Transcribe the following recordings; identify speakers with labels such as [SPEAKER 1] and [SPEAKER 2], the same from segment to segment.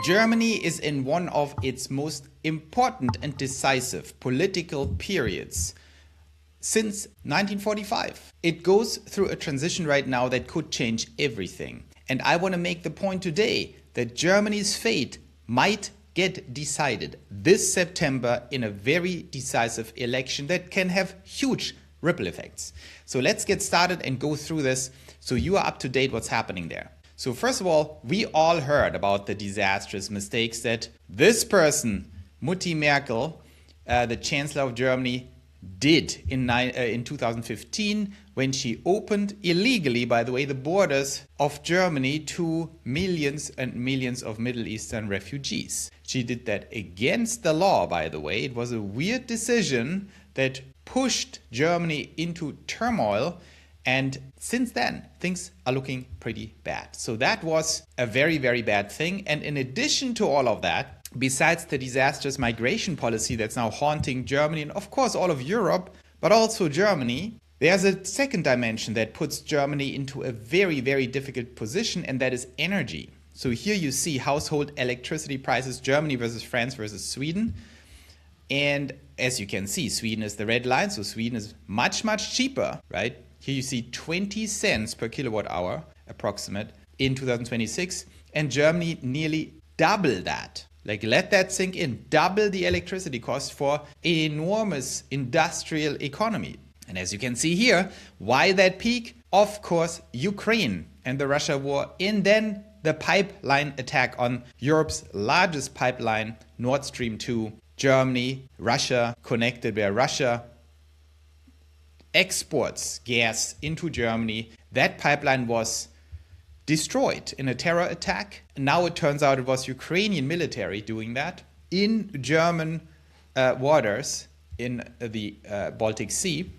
[SPEAKER 1] Germany is in one of its most important and decisive political periods since 1945. It goes through a transition right now that could change everything. And I want to make the point today that Germany's fate might get decided this September in a very decisive election that can have huge ripple effects. So let's get started and go through this so you are up to date what's happening there. So first of all, we all heard about the disastrous mistakes that this person, Mutti Merkel, the Chancellor of Germany, did in 2015 when she opened illegally, by the way, the borders of Germany to millions and millions of Middle Eastern refugees. She did that against the law, by the way. It was a weird decision that pushed Germany into turmoil. And since then, things are looking pretty bad. So that was a very, very bad thing. And in addition to all of that, besides the disastrous migration policy that's now haunting Germany and of course all of Europe, but also Germany, there's a second dimension that puts Germany into a very, very difficult position, and that is energy. So here you see household electricity prices, Germany versus France versus Sweden. And as you can see, Sweden is the red line, so Sweden is much, much cheaper, right? Here you see 20 cents per kilowatt hour, approximate, in 2026, and Germany nearly double that. Like, let that sink in. Double the electricity cost for an enormous industrial economy. And as you can see here, why that peak? Of course, Ukraine and the Russia war, and then the pipeline attack on Europe's largest pipeline, Nord Stream 2, Germany, Russia connected, where Russia exports gas into Germany. That pipeline was destroyed in a terror attack. Now it turns out it was Ukrainian military doing that in German waters in the Baltic Sea.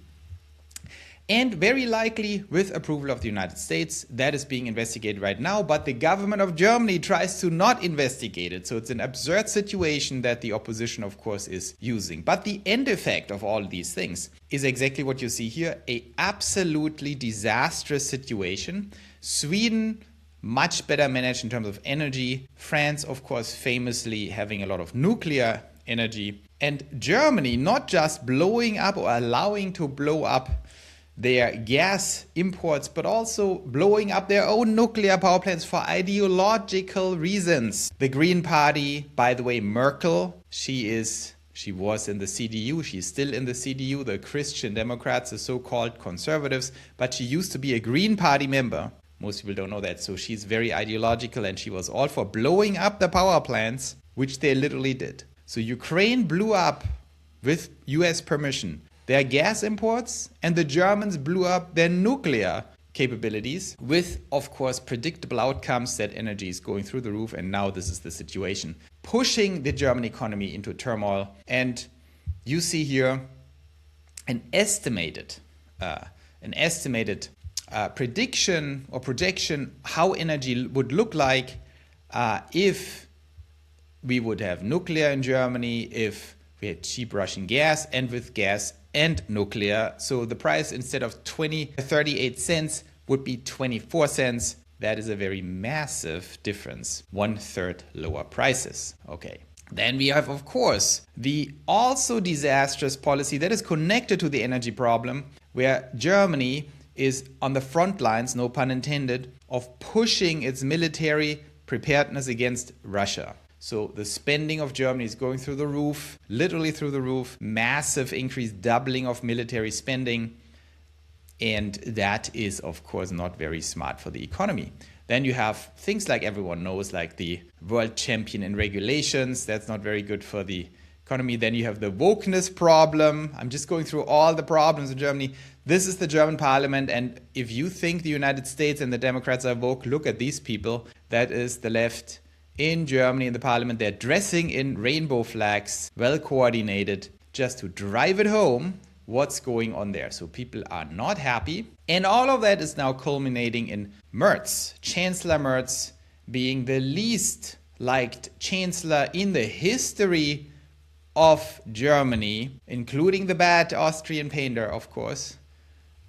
[SPEAKER 1] And very likely with approval of the United States. That is being investigated right now, but the government of Germany tries to not investigate it. So it's an absurd situation that the opposition, of course, is using. But the end effect of all these things is exactly what you see here, a absolutely disastrous situation. Sweden, much better managed in terms of energy. France, of course, famously having a lot of nuclear energy. And Germany, not just blowing up or allowing to blow up their gas imports, but also blowing up their own nuclear power plants for ideological reasons. The Green Party, by the way, Merkel, she was in the CDU, she's still in the CDU, the Christian Democrats, the so-called conservatives, but she used to be a Green Party member. Most people don't know that, so she's very ideological, and she was all for blowing up the power plants, which they literally did. So Ukraine blew up, with US permission, their gas imports, and the Germans blew up their nuclear capabilities with, of course, predictable outcomes that energy is going through the roof. And now this is the situation, pushing the German economy into turmoil. And you see here an estimated prediction or projection how energy would look like if we would have nuclear in Germany, if we had cheap Russian gas, and with gas and nuclear. So the price, instead of 38 cents, would be 24 cents. That is a very massive difference. 1/3 lower prices. Okay. Then we have, of course, the also disastrous policy that is connected to the energy problem, where Germany is on the front lines, no pun intended, of pushing its military preparedness against Russia. So the spending of Germany is going through the roof, literally through the roof, massive increase, doubling of military spending. And that is, of course, not very smart for the economy. Then you have things like everyone knows, like the world champion in regulations. That's not very good for the economy. Then you have the wokeness problem. I'm just going through all the problems in Germany. This is the German parliament. And if you think the United States and the Democrats are woke, look at these people. That is the left in Germany in the parliament. They're dressing in rainbow flags, well coordinated, just to drive it home what's going on there. So people are not happy. And all of that is now culminating in Merz, Chancellor Merz, being the least liked chancellor in the history of Germany, including the bad Austrian painter, of course.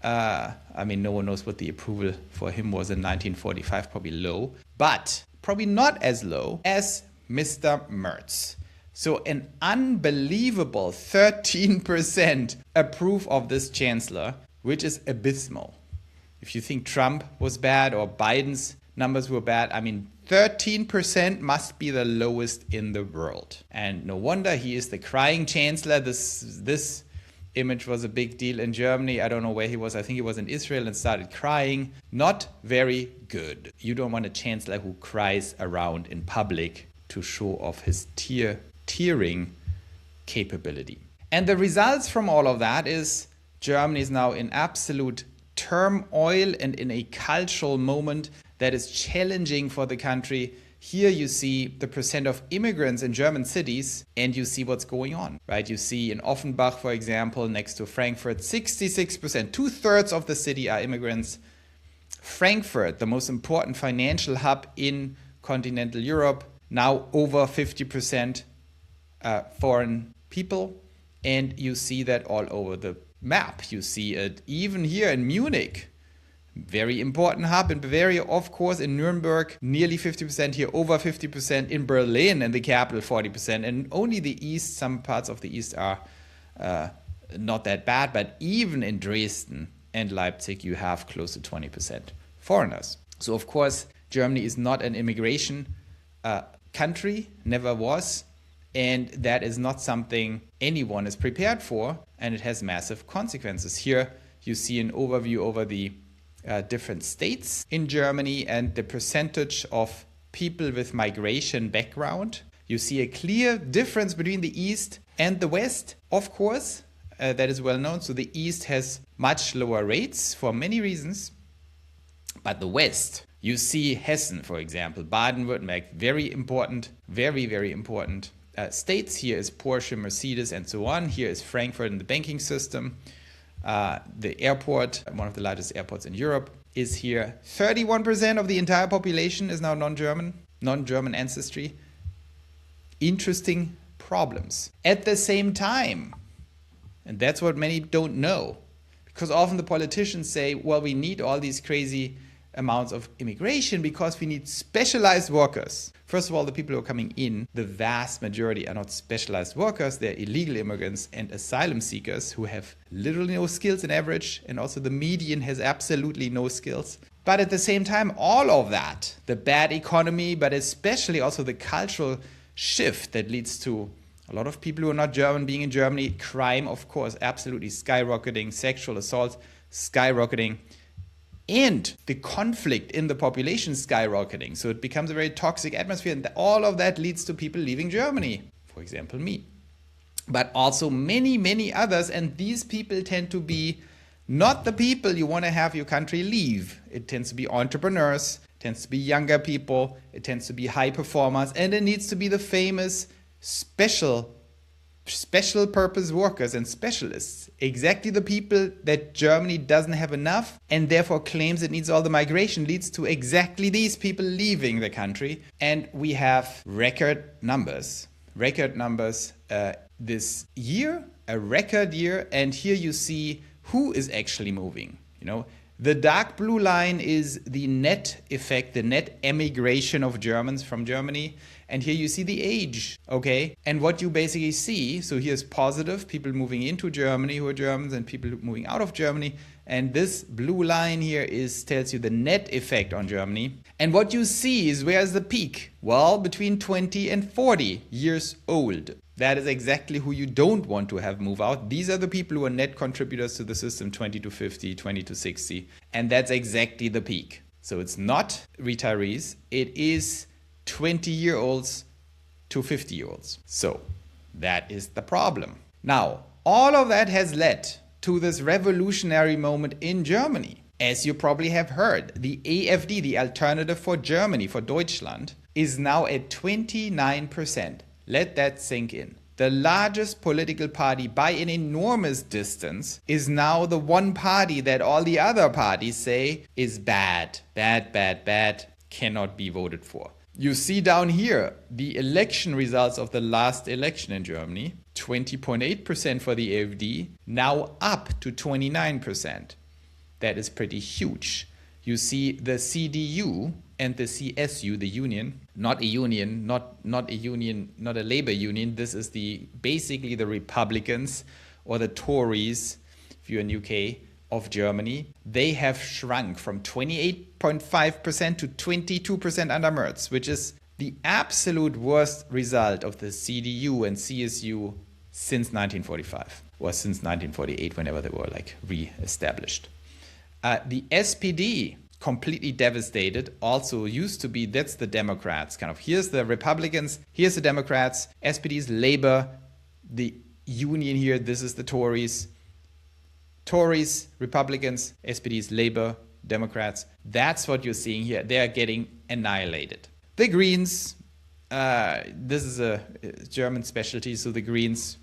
[SPEAKER 1] I mean, no one knows what the approval for him was in 1945, probably low, but probably not as low as Mr. Merz. So an unbelievable 13% approve of this chancellor, which is abysmal. If you think Trump was bad or Biden's numbers were bad, 13% must be the lowest in the world. And no wonder he is the crying chancellor. This image was a big deal in Germany. I don't know where he was. I think he was in Israel and started crying. Not very good. You don't want a chancellor who cries around in public to show off his tearing capability. And the results from all of that is Germany is now in absolute turmoil and in a cultural moment that is challenging for the country. Here you see the percent of immigrants in German cities and you see what's going on, right? You see in Offenbach, for example, next to Frankfurt, 66%, 2/3 of the city are immigrants. Frankfurt, the most important financial hub in continental Europe, now over 50% foreign people. And you see that all over the map. You see it even here in Munich. Very important hub in Bavaria, of course, in Nuremberg, nearly 50%, here over 50%, in Berlin, in the capital, 40%, and only the east, some parts of the east are not that bad, but even in Dresden and Leipzig, you have close to 20% foreigners. So, of course, Germany is not an immigration country, never was, and that is not something anyone is prepared for, and it has massive consequences. Here, you see an overview over the different states in Germany and the percentage of people with migration background. You see a clear difference between the East and the West, of course, that is well known. So the East has much lower rates for many reasons, but the West, you see Hessen, for example, Baden-Württemberg, very important, very, very important states. Here is Porsche, Mercedes, and so on. Here is Frankfurt in the banking system. The airport, one of the largest airports in Europe, is here. 31% of the entire population is now non-German ancestry. Interesting problems. At the same time, and that's what many don't know, because often the politicians say, well, we need all these crazy amounts of immigration because we need specialized workers. First of all, the people who are coming in, the vast majority are not specialized workers. They're illegal immigrants and asylum seekers who have literally no skills on average. And also the median has absolutely no skills. But at the same time, all of that, the bad economy, but especially also the cultural shift that leads to a lot of people who are not German being in Germany, crime, of course, absolutely skyrocketing, sexual assault skyrocketing, and the conflict in the population skyrocketing. So it becomes a very toxic atmosphere, and all of that leads to people leaving Germany, for example, me. But also many, many others, and these people tend to be not the people you want to have your country leave. It tends to be entrepreneurs, it tends to be younger people, it tends to be high performers, and it needs to be the famous special purpose workers and specialists, exactly the people that Germany doesn't have enough and therefore claims it needs all the migration, leads to exactly these people leaving the country. And we have record numbers this year, a record year. And here you see who is actually moving. The dark blue line is the net effect, the net emigration of Germans from Germany. And here you see the age, okay? And what you basically see, so here's positive, people moving into Germany who are Germans and people moving out of Germany. And this blue line here tells you the net effect on Germany. And what you see is, where's the peak? Well, between 20 and 40 years old. That is exactly who you don't want to have move out. These are the people who are net contributors to the system, 20 to 50, 20 to 60. And that's exactly the peak. So it's not retirees, it is 20-year-olds to 50-year-olds. So that is the problem. Now, all of that has led to this revolutionary moment in Germany. As you probably have heard, the AfD, the Alternative for Germany, for Deutschland, is now at 29%. Let that sink in. The largest political party by an enormous distance is now the one party that all the other parties say is bad, cannot be voted for. You see down here the election results of the last election in Germany. 20.8% for the AfD, now up to 29%. That is pretty huge. you see the CDU and the CSU, the union, not a union, not a union, not a labor union. This is basically the Republicans or the Tories, if you're in UK, of Germany. They have shrunk from 28.5% to 22% under Merz, which is the absolute worst result of the CDU and CSU since 1945 or since 1948, whenever they were like re-established. The SPD, completely devastated, also used to be, that's the Democrats, kind of. Here's the Republicans, here's the Democrats, SPD's Labor, the union here, this is the Tories. Tories, Republicans, SPD's Labor, Democrats. That's what you're seeing here. They are getting annihilated. The Greens, this is a German specialty, so the Greens,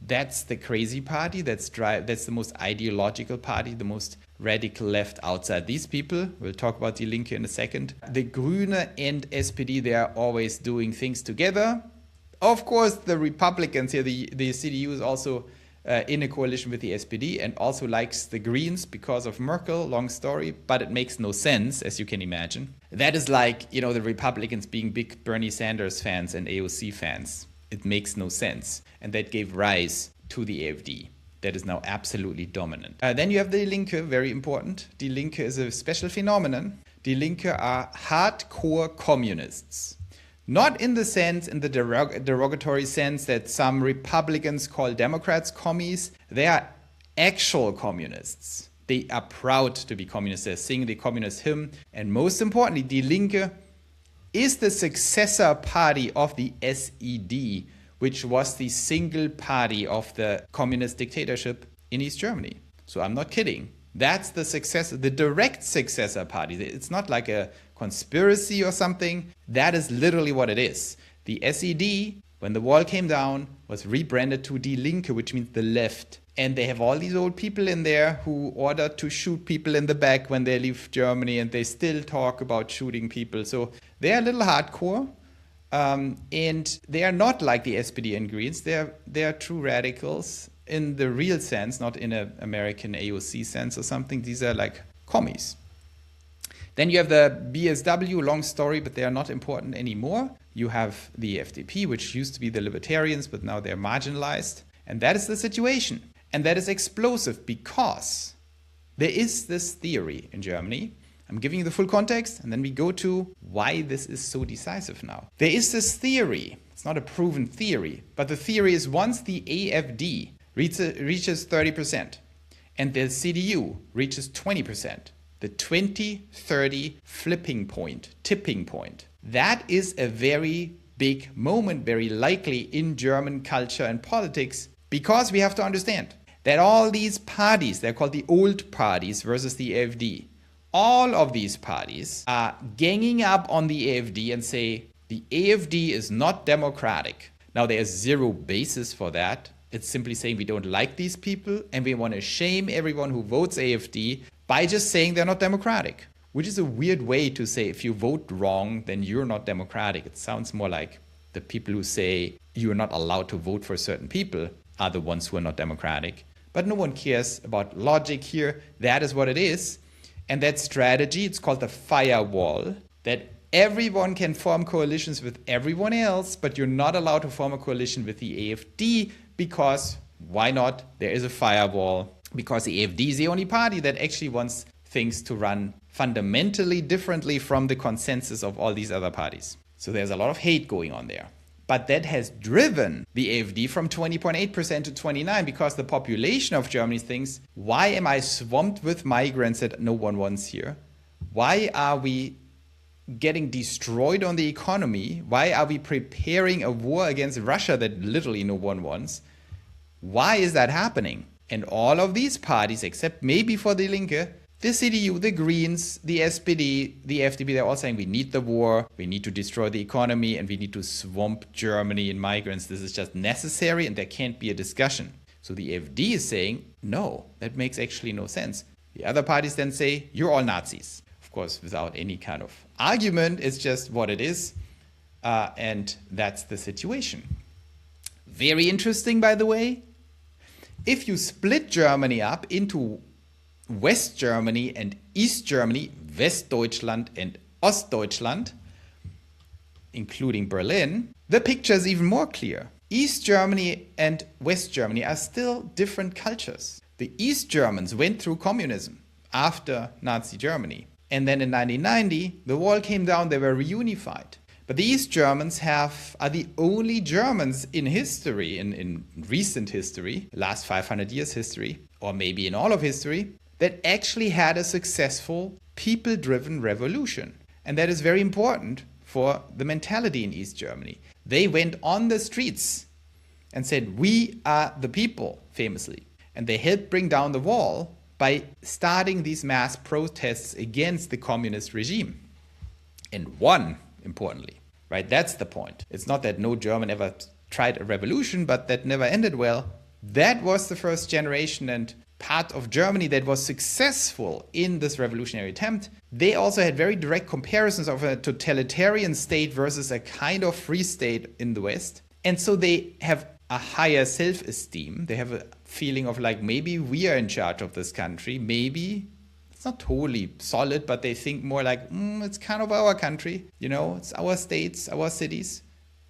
[SPEAKER 1] that's the crazy party, that's the most ideological party, the most radical left outside these people. We'll talk about Die Linke in a second. The Grüne and SPD, they are always doing things together. Of course, the Republicans here, the CDU is also in a coalition with the SPD and also likes the Greens because of Merkel, long story, but it makes no sense, as you can imagine. That is like, the Republicans being big Bernie Sanders fans and AOC fans. It makes no sense. And that gave rise to the AfD. That is now absolutely dominant. Then you have Die Linke, very important. Die Linke is a special phenomenon. Die Linke are hardcore communists. Not in the sense, in the derogatory sense that some Republicans call Democrats commies. They are actual communists. They are proud to be communists. They sing the communist hymn. And most importantly, Die Linke is the successor party of the SED, which was the single party of the communist dictatorship in East Germany. So I'm not kidding. That's the successor, the direct successor party. It's not like a conspiracy or something. That is literally what it is. The SED, when the wall came down, was rebranded to Die Linke, which means the left. And they have all these old people in there who ordered to shoot people in the back when they leave Germany, and they still talk about shooting people. So they are a little hardcore. And they are not like the SPD and Greens. They are true radicals in the real sense, not in an American AOC sense or something. These are like commies. Then you have the BSW, long story, but they are not important anymore. You have the FDP, which used to be the libertarians, but now they're marginalized. And that is the situation. And that is explosive because there is this theory in Germany. I'm giving you the full context, and then we go to why this is so decisive now. There is this theory. It's not a proven theory, but the theory is once the AfD reaches 30% and the CDU reaches 20%, the 2030 flipping point, tipping point, that is a very big moment, very likely in German culture and politics, because we have to understand that all these parties, they're called the old parties versus the AfD, all of these parties are ganging up on the AfD and say the AfD is not democratic. Now, there's zero basis for that. It's simply saying we don't like these people and we want to shame everyone who votes AfD by just saying they're not democratic, which is a weird way to say if you vote wrong, then you're not democratic. It sounds more like the people who say you're not allowed to vote for certain people are the ones who are not democratic. But no one cares about logic here. That is what it is. And that strategy, it's called the firewall, that everyone can form coalitions with everyone else, but you're not allowed to form a coalition with the AfD because, why not? There is a firewall, because the AfD is the only party that actually wants things to run fundamentally differently from the consensus of all these other parties. So there's a lot of hate going on there. But that has driven the AfD from 20.8% to 29% because the population of Germany thinks, why am I swamped with migrants that no one wants here? Why are we getting destroyed on the economy? Why are we preparing a war against Russia that literally no one wants? Why is that happening? And all of these parties, except maybe for Die Linke, the CDU, the Greens, the SPD, the FDP, they're all saying we need the war, we need to destroy the economy, and we need to swamp Germany in migrants. This is just necessary and there can't be a discussion. So the AfD is saying, no, that makes actually no sense. The other parties then say, you're all Nazis. Of course, without any kind of argument, it's just what it is. And that's the situation. Very interesting, by the way. If you split Germany up into West Germany and East Germany, Westdeutschland and Ostdeutschland, including Berlin, the picture is even more clear. East Germany and West Germany are still different cultures. The East Germans went through communism after Nazi Germany. And then in 1990, the wall came down, they were reunified. But the East Germans are the only Germans in history, in recent history, last 500 years history, or maybe in all of history, that actually had a successful people-driven revolution. And that is very important for the mentality in East Germany. They went on the streets and said, "We are the people," famously. And they helped bring down the wall by starting these mass protests against the communist regime. And won, importantly, right? That's the point. It's not that no German ever tried a revolution, but that never ended well. That was the first generation and part of Germany that was successful in this revolutionary attempt. They also had very direct comparisons of a totalitarian state versus a kind of free state in the West. And so they have a higher self-esteem. They have a feeling of like, maybe we are in charge of this country. Maybe it's not totally solid, but they think more like, it's kind of our country. You know, it's our states, our cities.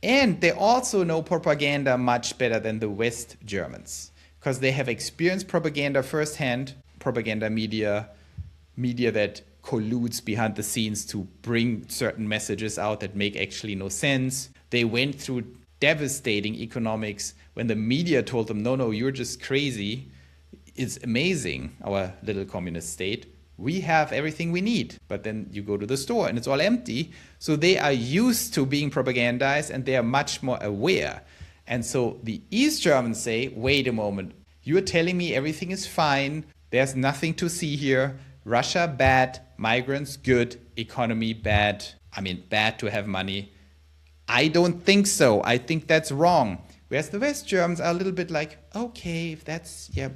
[SPEAKER 1] And they also know propaganda much better than the West Germans, because they have experienced propaganda firsthand, propaganda media that colludes behind the scenes to bring certain messages out that make actually no sense. They went through devastating economics when the media told them, no, you're just crazy. It's amazing, our little communist state. We have everything we need. But then you go to the store and it's all empty. So they are used to being propagandized and they are much more aware. And so the East Germans say, wait a moment, you're telling me everything is fine. There's nothing to see here. Russia, bad. Migrants, good. Economy, bad. I mean, bad to have money. I don't think so. I think that's wrong. Whereas the West Germans are a little bit like, okay,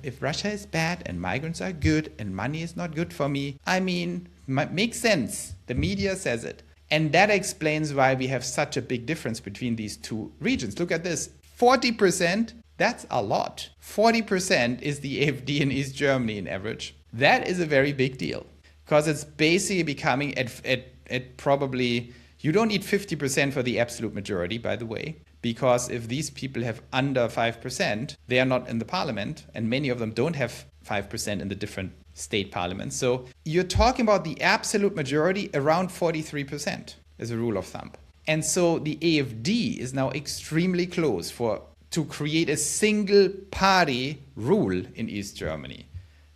[SPEAKER 1] if Russia is bad and migrants are good and money is not good for me, I mean, makes sense. The media says it. And that explains why we have such a big difference between these two regions. Look at this. 40%, that's a lot. 40% is the AfD in East Germany in average. That is a very big deal because it's basically becoming at probably, you don't need 50% for the absolute majority, by the way, because if these people have under 5%, they are not in the parliament, and many of them don't have 5% in the different state parliaments. So you're talking about the absolute majority around 43% as a rule of thumb. And so the AfD is now extremely close to create a single party rule in East Germany,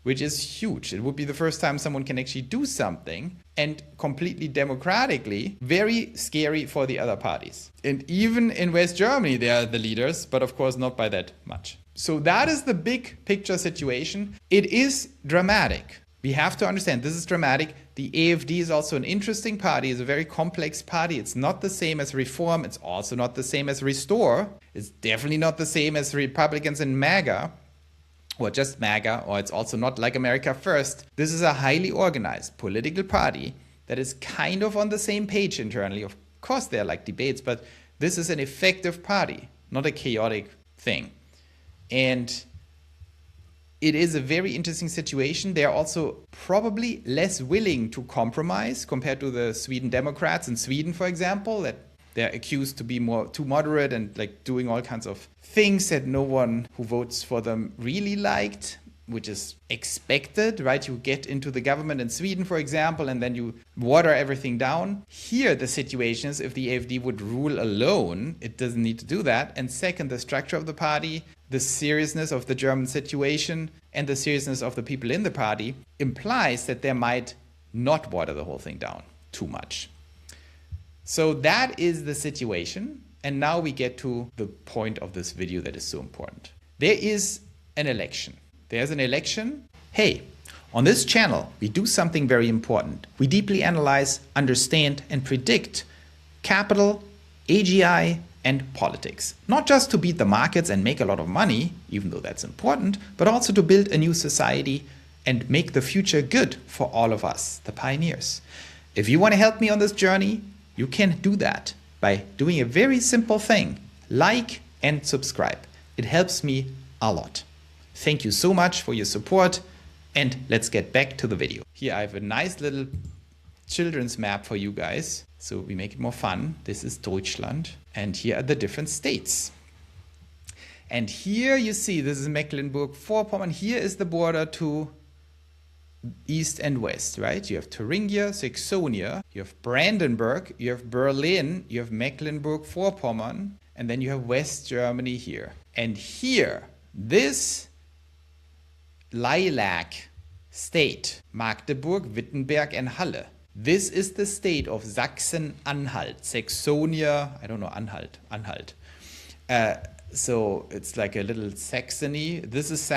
[SPEAKER 1] which is huge. It would be the first time someone can actually do something, and completely democratically, very scary for the other parties. And even in West Germany, they are the leaders, but of course not by that much. So that is the big picture situation. It is dramatic. We have to understand this is dramatic. The AfD is also an interesting party. It's a very complex party. It's not the same as Reform. It's also not the same as Restore. It's definitely not the same as Republicans and MAGA, or just MAGA, or it's also not like America First. This is a highly organized political party that is kind of on the same page internally. Of course, there are like debates, but this is an effective party, not a chaotic thing. And it is a very interesting situation. They are also probably less willing to compromise compared to the Sweden Democrats in Sweden, for example, that they're accused to be too moderate and like doing all kinds of things that no one who votes for them really liked, which is expected, right? You get into the government in Sweden, for example, and then you water everything down. Here, the situation is if the AfD would rule alone, it doesn't need to do that. And second, the structure of the party, the seriousness of the German situation, and the seriousness of the people in the party implies that they might not water the whole thing down too much. So that is the situation. And now we get to the point of this video that is so important. There is an election. There's an election. Hey, on this channel, we do something very important. We deeply analyze, understand, and predict capital, AGI, and politics. Not just to beat the markets and make a lot of money, even though that's important, but also to build a new society and make the future good for all of us, the pioneers. If you want to help me on this journey, you can do that by doing a very simple thing. Like and subscribe. It helps me a lot. Thank you so much for your support. And let's get back to the video. Here I have a nice little children's map for you guys. So we make it more fun. This is Deutschland. And here are the different states. And here you see, this is Mecklenburg-Vorpommern. Here is the border to east and west, right? You have Thuringia, Saxonia, you have Brandenburg, you have Berlin, you have Mecklenburg-Vorpommern, and then you have West Germany here. And here, this lilac state, Magdeburg, Wittenberg, and Halle. This is the state of Sachsen-Anhalt, Saxonia, I don't know, Anhalt. So it's like a little Saxony. This is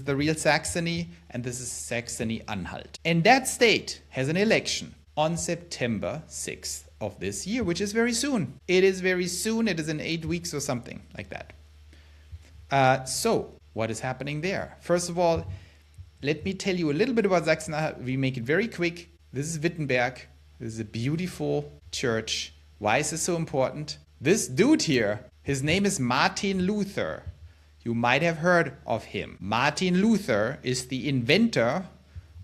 [SPEAKER 1] the real Saxony, and this is Saxony-Anhalt. And that state has an election on September 6th of this year, which is very soon. It is very soon. It is in 8 weeks or something like that. So what is happening there? First of all, let me tell you a little bit about Sachsen-Anhalt. We make it very quick. This is Wittenberg. This is a beautiful church. Why is this so important? This dude here, his name is Martin Luther. You might have heard of him. Martin Luther is the inventor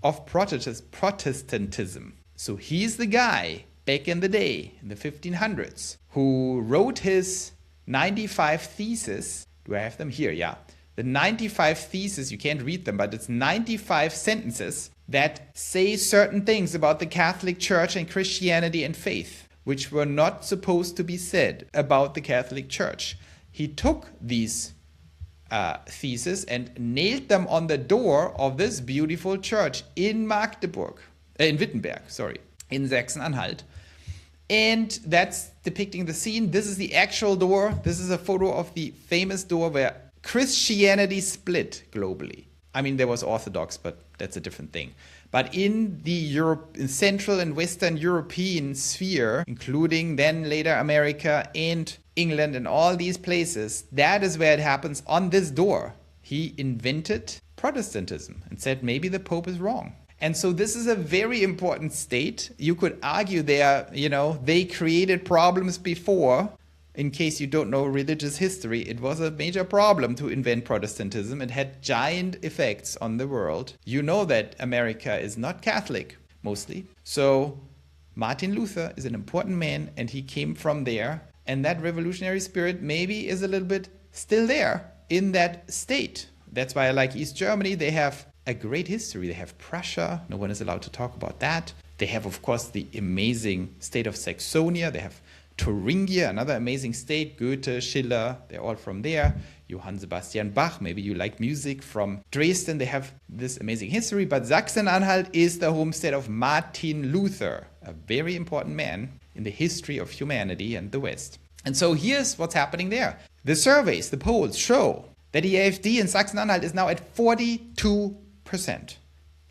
[SPEAKER 1] of Protestantism. So he's the guy back in the day, in the 1500s, who wrote his 95 theses. Do I have them here? Yeah. The 95 theses, you can't read them, but it's 95 sentences that say certain things about the Catholic Church and Christianity and faith, which were not supposed to be said about the Catholic Church. He took these theses and nailed them on the door of this beautiful church in Wittenberg, in Sachsen-Anhalt. And that's depicting the scene. This is the actual door. This is a photo of the famous door where Christianity split globally. I mean, there was Orthodox, but that's a different thing. But in the Central and Western European sphere, including then later America and England and all these places, that is where it happens on this door. He invented Protestantism and said maybe the Pope is wrong. And so this is a very important state. You could argue they created problems before. In case you don't know religious history, it was a major problem to invent Protestantism. It had giant effects on the world. You know that America is not Catholic, mostly. So Martin Luther is an important man, and he came from there. And that revolutionary spirit maybe is a little bit still there in that state. That's why I like East Germany. They have a great history. They have Prussia. No one is allowed to talk about that. They have, of course, the amazing state of Saxonia. They have Thuringia, another amazing state. Goethe, Schiller, they're all from there. Johann Sebastian Bach, maybe you like music from Dresden. They have this amazing history. But Sachsen-Anhalt is the homestead of Martin Luther, a very important man in the history of humanity and the West. And so here's what's happening there. The surveys, the polls show that the AfD in Sachsen-Anhalt is now at 42%.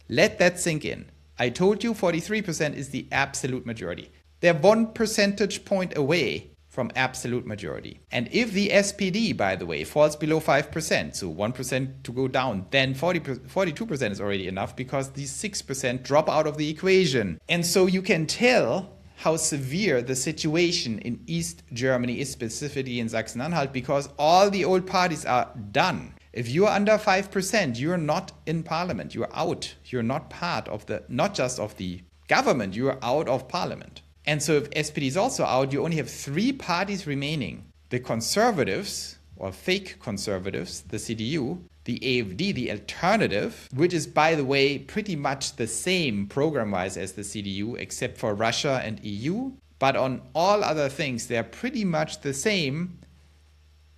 [SPEAKER 1] Let that sink in. I told you 43% is the absolute majority. They're 1 percentage point away from absolute majority. And if the SPD, by the way, falls below 5%, so 1% to go down, then 42% is already enough because these 6% drop out of the equation. And so you can tell how severe the situation in East Germany is, specifically in Sachsen-Anhalt, because all the old parties are done. If you are under 5%, you're not in parliament. You're out. You're not part of not just of the government, you are out of parliament. And so if SPD is also out, you only have 3 parties remaining. The conservatives, or fake conservatives, the CDU, the AfD, the alternative, which is, by the way, pretty much the same program-wise as the CDU, except for Russia and EU. But on all other things, they're pretty much the same,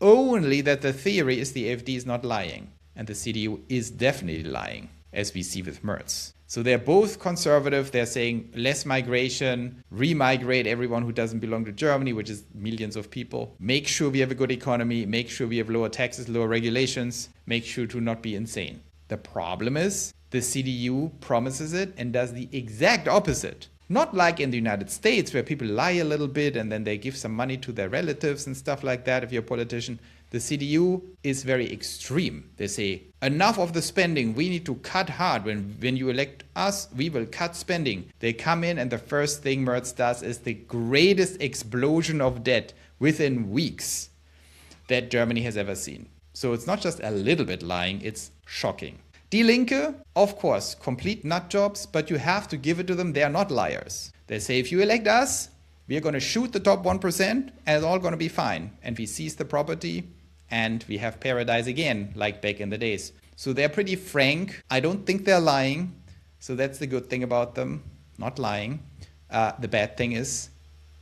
[SPEAKER 1] only that the theory is the AfD is not lying. And the CDU is definitely lying, as we see with Merz. So they're both conservative. They're saying less migration, remigrate everyone who doesn't belong to Germany, which is millions of people. Make sure we have a good economy. Make sure we have lower taxes, lower regulations. Make sure to not be insane. The problem is the CDU promises it and does the exact opposite. Not like in the United States where people lie a little bit and then they give some money to their relatives and stuff like that if you're a politician. The CDU is very extreme. They say, enough of the spending, we need to cut hard. When you elect us, we will cut spending. They come in and the first thing Merz does is the greatest explosion of debt within weeks that Germany has ever seen. So it's not just a little bit lying, it's shocking. Die Linke, of course, complete nut jobs, but you have to give it to them. They are not liars. They say, if you elect us, we are going to shoot the top 1% and it's all going to be fine. And we seize the property and we have paradise again, like back in the days. So they're pretty frank. I don't think they're lying. So that's the good thing about them, not lying. The bad thing is,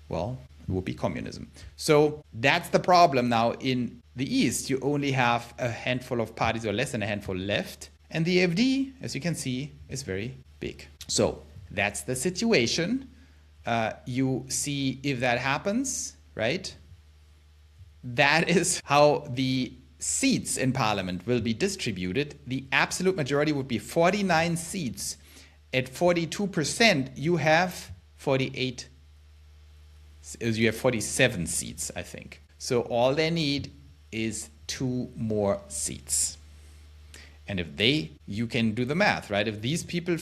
[SPEAKER 1] well, it would be communism. So that's the problem now. In the East, you only have a handful of parties or less than a handful left. And the AfD, as you can see, is very big. So that's the situation. You see if that happens, right? That is how the seats in parliament will be distributed. The absolute majority would be 49 seats. At 42%, you have 48. You have 47 seats, I think. So all they need is 2 more seats. And if you can do the math, right? If these people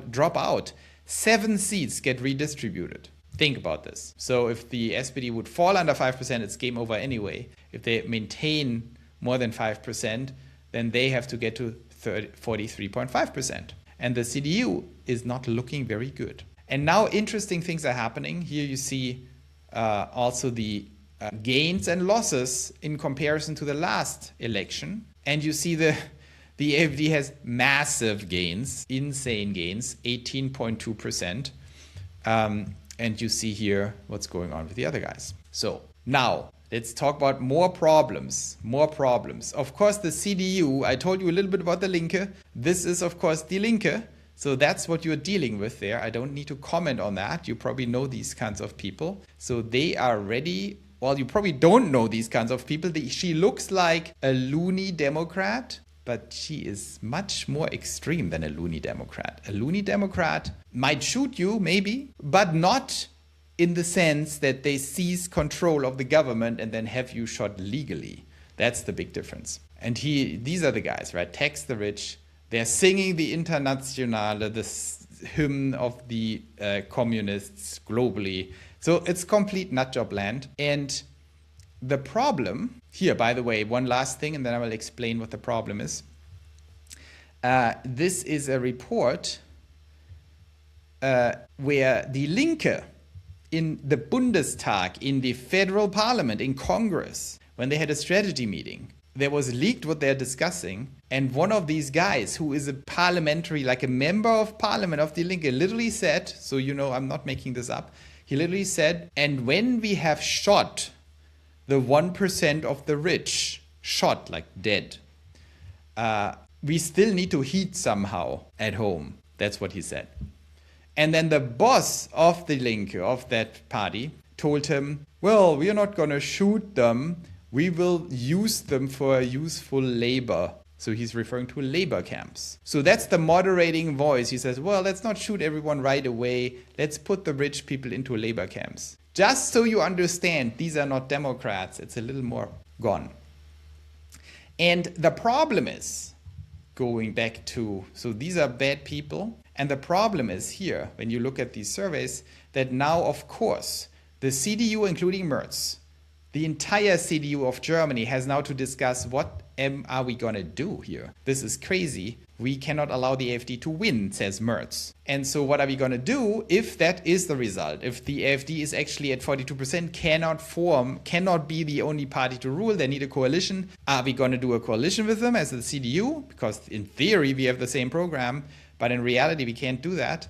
[SPEAKER 1] drop out, 7 seats get redistributed. Think about this. So if the SPD would fall under 5%, it's game over anyway. If they maintain more than 5%, then they have to get to 43.5%. And the CDU is not looking very good. And now interesting things are happening. Here you see also the gains and losses in comparison to the last election. And you see the AfD has massive gains, insane gains, 18.2%. And you see here what's going on with the other guys. So now let's talk about more problems. Of course, the CDU, I told you a little bit about the Linke. This is, of course, Die Linke. So that's what you're dealing with there. I don't need to comment on that. You probably know these kinds of people. So they are ready. Well, you probably don't know these kinds of people. She looks like a loony Democrat, but she is much more extreme than a loony Democrat. A loony Democrat might shoot you, maybe, but not in the sense that they seize control of the government and then have you shot legally. That's the big difference. And these are the guys, right? Tax the rich. They're singing the Internationale, the hymn of the communists globally. So it's complete nutjob land. And the problem here, by the way, one last thing, and then I will explain what the problem is. This is a report where Die Linke in the Bundestag, in the federal parliament, in Congress, when they had a strategy meeting, there was leaked what they're discussing. And one of these guys who is a parliamentary, like a member of parliament of Die Linke, literally said, so you know I'm not making this up, he literally said, and when we have shot the 1% of the rich, shot like dead, we still need to heat somehow at home. That's what he said. And then the boss of the Linke, of that party, told him, well, we are not going to shoot them. We will use them for useful labor. So he's referring to labor camps. So that's the moderating voice. He says, well, let's not shoot everyone right away. Let's put the rich people into labor camps. Just so you understand, these are not Democrats. It's a little more gone. And the problem is, going back to, so these are bad people. And the problem is here, when you look at these surveys, that now, of course, the CDU, including Merz, the entire CDU of Germany has now to discuss what are we going to do here. This is crazy. We cannot allow the AfD to win, says Merz. And so what are we going to do if that is the result? If the AfD is actually at 42%, cannot be the only party to rule, they need a coalition. Are we going to do a coalition with them as the CDU? Because in theory, we have the same program, but in reality, we can't do that.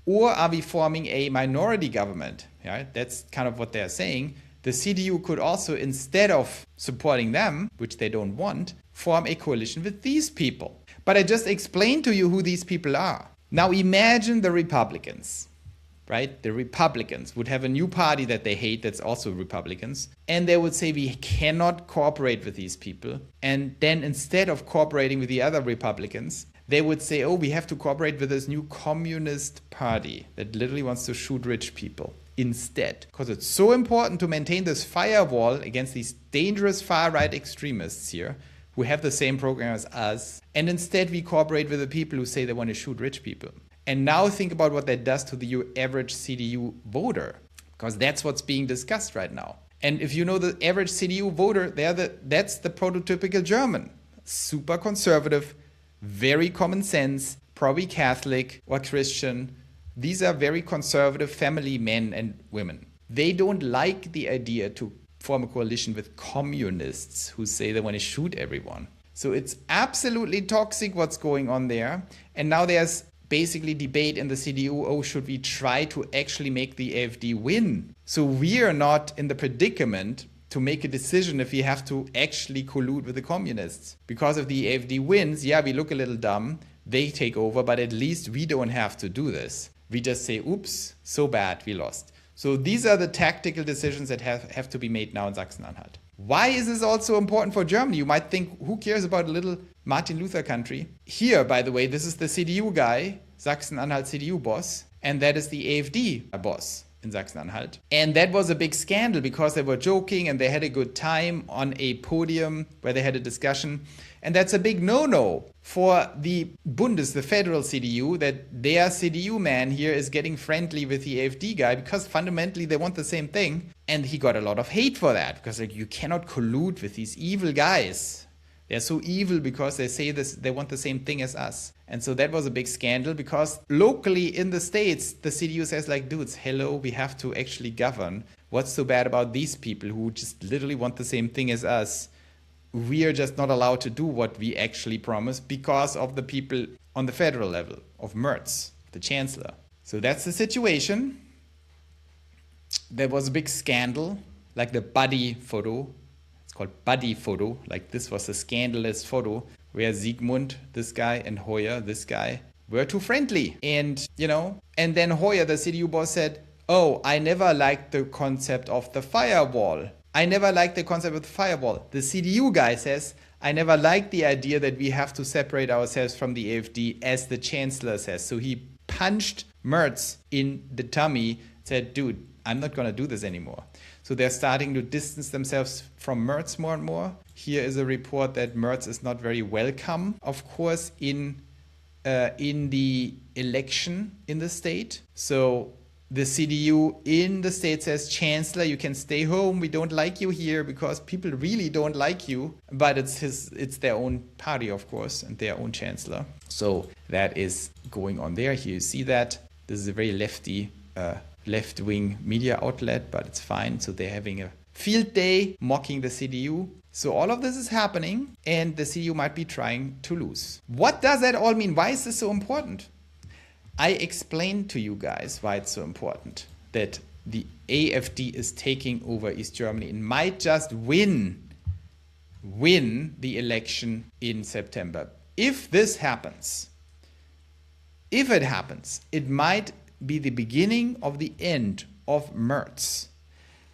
[SPEAKER 1] Or are we forming a minority government? Yeah, that's kind of what they're saying. The CDU could also, instead of supporting them, which they don't want, form a coalition with these people. But I just explained to you who these people are. Now imagine the Republicans, right? The Republicans would have a new party that they hate that's also Republicans. And they would say, we cannot cooperate with these people. And then instead of cooperating with the other Republicans, they would say, oh, we have to cooperate with this new communist party that literally wants to shoot rich people. Instead, because it's so important to maintain this firewall against these dangerous far-right extremists here who have the same program as us, and instead we cooperate with the people who say they want to shoot rich people. And now think about what that does to the average CDU voter, because that's what's being discussed right now. And if you know the average CDU voter, that's the prototypical German, super conservative, very common sense, probably Catholic or Christian. These are very conservative family men and women. They don't like the idea to form a coalition with communists who say they want to shoot everyone. So it's absolutely toxic what's going on there. And now there's basically debate in the CDU, oh, should we try to actually make the AfD win? So we are not in the predicament to make a decision if we have to actually collude with the communists. Because if the AfD wins, yeah, we look a little dumb, they take over, but at least we don't have to do this. We just say, oops, so bad, we lost. So these are the tactical decisions that have to be made now in Sachsen-Anhalt. Why is this also important for Germany? You might think, who cares about a little Martin Luther country? Here, by the way, this is the CDU guy, Sachsen-Anhalt CDU boss, and that is the AfD boss in Sachsen-Anhalt. And that was a big scandal because they were joking and they had a good time on a podium where they had a discussion. And that's a big no-no for the the federal CDU, that their CDU man here is getting friendly with the AfD guy because fundamentally they want the same thing. And he got a lot of hate for that because you cannot collude with these evil guys. They're so evil because they say this, they want the same thing as us. And so that was a big scandal because locally in the States, the CDU says like, dudes, hello, we have to actually govern. What's so bad about these people who just literally want the same thing as us? We are just not allowed to do what we actually promised because of the people on the federal level of Merz, the chancellor. So that's the situation. There was a big scandal, like the buddy photo. It's called buddy photo. Like this was a scandalous photo where Siegmund, this guy, and Hoyer, this guy, were too friendly. And, and then Hoyer, the CDU boss, said, oh, I never liked the concept of the firewall. I never liked the concept of the firewall. The CDU guy says, I never liked the idea that we have to separate ourselves from the AfD, as the chancellor says. So he punched Merz in the tummy, said, dude, I'm not going to do this anymore. So they're starting to distance themselves from Merz more and more. Here is a report that Merz is not very welcome, of course, in the election in the state. So the CDU in the state says, Chancellor, you can stay home. We don't like you here because people really don't like you. But it's their own party, of course, and their own chancellor. So that is going on there. Here you see that. This is a very left-wing media outlet, but it's fine. So they're having a field day mocking the CDU. So all of this is happening, and the CDU might be trying to lose. What does that all mean? Why is this so important? I explained to you guys why it's so important that the AfD is taking over East Germany and might just win the election in September. If this happens, it might be the beginning of the end of Merz.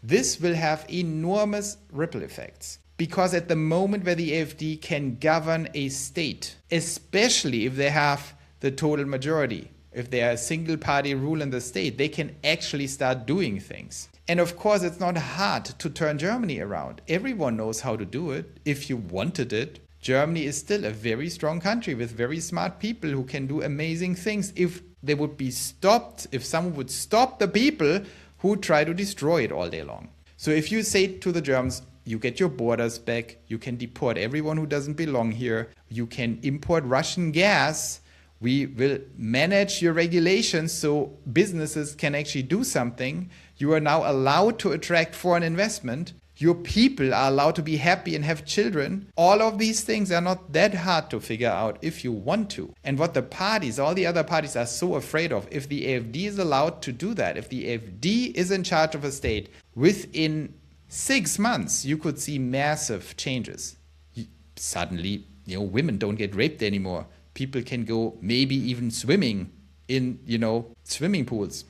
[SPEAKER 1] This will have enormous ripple effects because at the moment where the AfD can govern a state, especially if they have the total majority, if they are a single party rule in the state, they can actually start doing things. And of course, it's not hard to turn Germany around. Everyone knows how to do it if you wanted it. Germany is still a very strong country with very smart people who can do amazing things if they would be stopped, if someone would stop the people who try to destroy it all day long. So if you say to the Germans, you get your borders back, you can deport everyone who doesn't belong here, you can import Russian gas, we will manage your regulations so businesses can actually do something. You are now allowed to attract foreign investment. Your people are allowed to be happy and have children. All of these things are not that hard to figure out if you want to. And what the parties, all the other parties are so afraid of, if the AfD is allowed to do that, if the AfD is in charge of a state, within 6 months, you could see massive changes. Suddenly, women don't get raped anymore. People can go maybe even swimming in, swimming pools.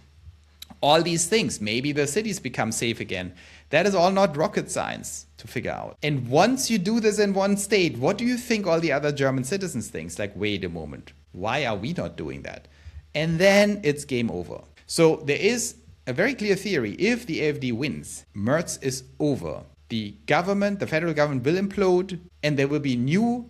[SPEAKER 1] All these things. Maybe the cities become safe again. That is all not rocket science to figure out. And once you do this in one state, what do you think all the other German citizens think? Like, wait a moment, why are we not doing that? And then it's game over. So there is a very clear theory. If the AfD wins, Merz is over. The government, the federal government will implode and there will be new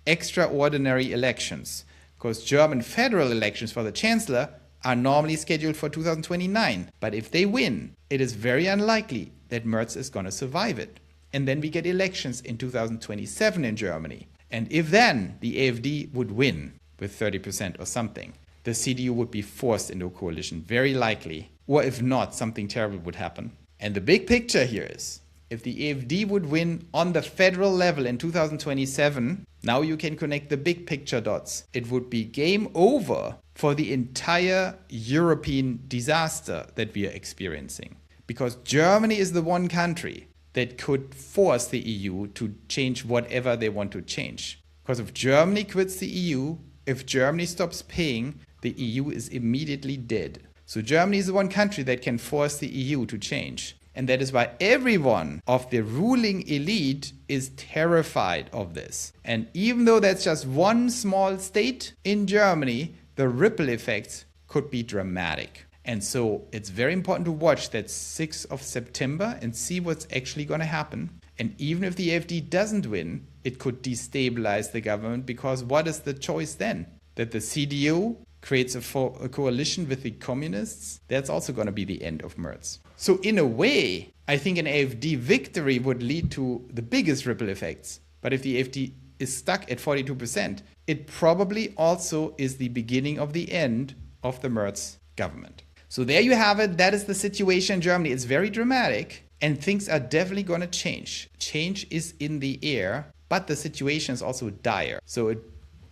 [SPEAKER 1] extraordinary elections, because German federal elections for the chancellor are normally scheduled for 2029. But if they win, it is very unlikely that Merz is going to survive it. And then we get elections in 2027 in Germany. And if then the AfD would win with 30% or something, the CDU would be forced into a coalition, very likely. Or if not, something terrible would happen. And the big picture here is, if the AfD would win on the federal level in 2027, now you can connect the big picture dots. It would be game over for the entire European disaster that we are experiencing. Because Germany is the one country that could force the EU to change whatever they want to change. Because if Germany quits the EU, if Germany stops paying, the EU is immediately dead. So Germany is the one country that can force the EU to change. And that is why everyone of the ruling elite is terrified of this. And even though that's just one small state in Germany, the ripple effects could be dramatic. And so it's very important to watch that 6th of September and see what's actually going to happen. And even if the AfD doesn't win, it could destabilize the government, because what is the choice then? That the CDU creates a coalition with the communists? That's also going to be the end of Merz. So in a way, I think an AfD victory would lead to the biggest ripple effects. But if the AfD is stuck at 42%, it probably also is the beginning of the end of the Merz government. So there you have it. That is the situation in Germany. It's very dramatic and things are definitely going to change. Change is in the air, but the situation is also dire. So it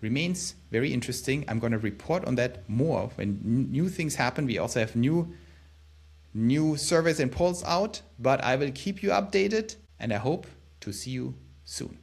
[SPEAKER 1] remains very interesting. I'm going to report on that more when new things happen. We also have new surveys and polls out, but I will keep you updated and I hope to see you soon.